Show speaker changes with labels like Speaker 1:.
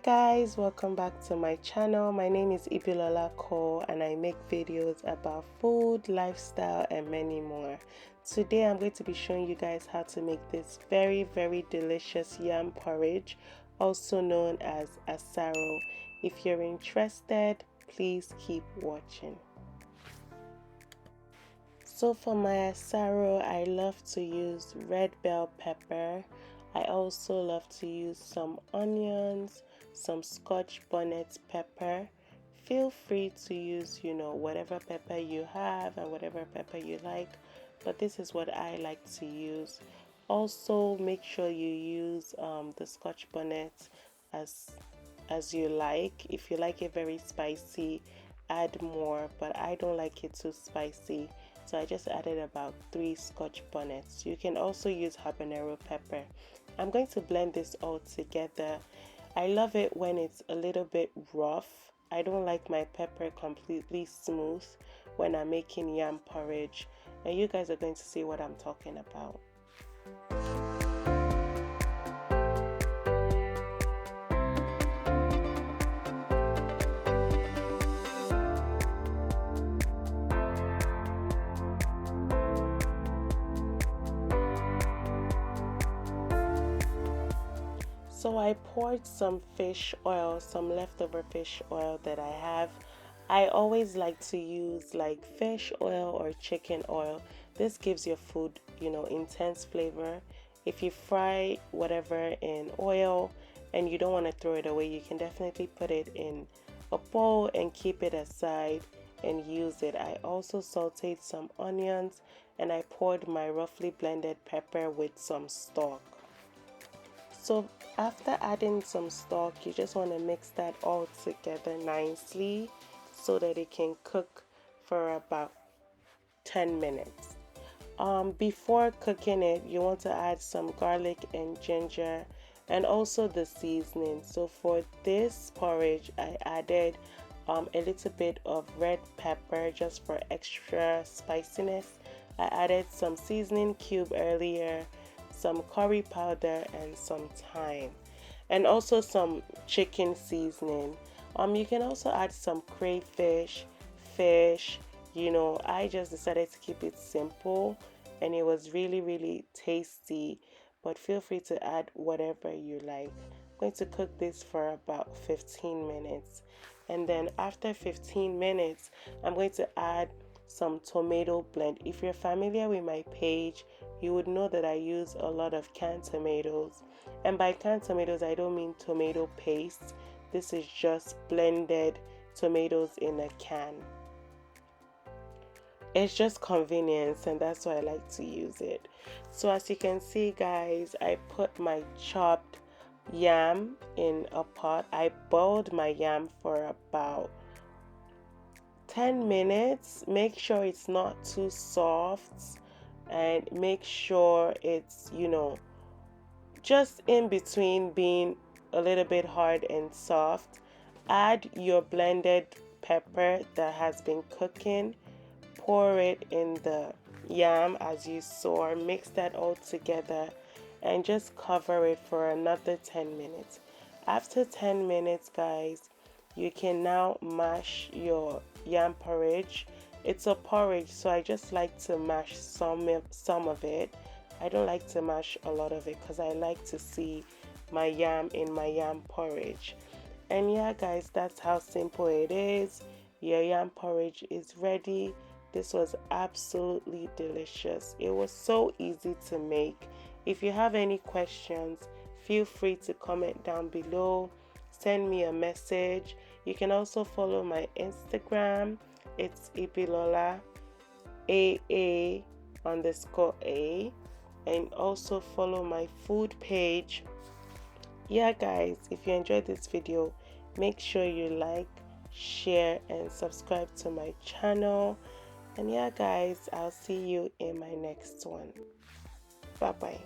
Speaker 1: Guys, welcome back to my channel. My name is Ibilolademodi and I make videos about food, lifestyle and many more. Today I'm going to be showing you guys how to make this very delicious yam porridge, also known as asaro. If you're interested, please keep watching. So for my asaro, I love to use red bell pepper. I also love to use some onions, some scotch bonnet pepper. Feel free to use, whatever pepper you have and whatever pepper you like, but this is what I like to use. Also, make sure you use the scotch bonnet as you like. If you like it very spicy, add more, but I don't like it too spicy, so I just added about 3 scotch bonnets. You can also use habanero pepper. I'm going to blend this all together. I love it when it's a little bit rough. I don't like my pepper completely smooth when I'm making yam porridge, and you guys are going to see what I'm talking about. So I poured some fish oil, some leftover fish oil that I have. I always like to use like fish oil or chicken oil. This gives your food, intense flavor. If you fry whatever in oil and you don't want to throw it away, you can definitely put it in a bowl and keep it aside and use it. I also sauteed some onions and I poured my roughly blended pepper with some stock. So after adding some stock, you just want to mix that all together nicely so that it can cook for about 10 minutes. Before cooking it, you want to add some garlic and ginger and also the seasoning. So for this porridge, I added a little bit of red pepper just for extra spiciness. I added some seasoning cube earlier, some curry powder and some thyme, and also some chicken seasoning. You can also add some crayfish, fish. I just decided to keep it simple and it was really tasty, but feel free to add whatever you like. I'm going to cook this for about 15 minutes, and then after 15 minutes I'm going to add some tomato blend. If you're familiar with my page, you would know that I use a lot of canned tomatoes, and by canned tomatoes I don't mean tomato paste. This is just blended tomatoes in a can. It's just convenience and that's why I like to use it. So as you can see guys, I put my chopped yam in a pot. I boiled my yam for about 10 minutes. Make sure it's not too soft and make sure it's just in between being a little bit hard and soft. Add your blended pepper that has been cooking, pour it in the yam as you saw, mix that all together and just cover it for another 10 minutes. After 10 minutes guys, you can now mash your yam porridge. It's a porridge, so I just like to mash some of it. I don't like to mash a lot of it because I like to see my yam in my yam porridge. And yeah guys, that's how simple it is. Your yam porridge is ready. This was absolutely delicious. It was so easy to make. If you have any questions, feel free to comment down below. Send me a message. You can also follow my Instagram. It's ibilolademodi AA_A, and also follow my food page. Yeah guys, if you enjoyed this video, make sure you like, share and subscribe to my channel. And yeah guys, I'll see you in my next one. Bye bye.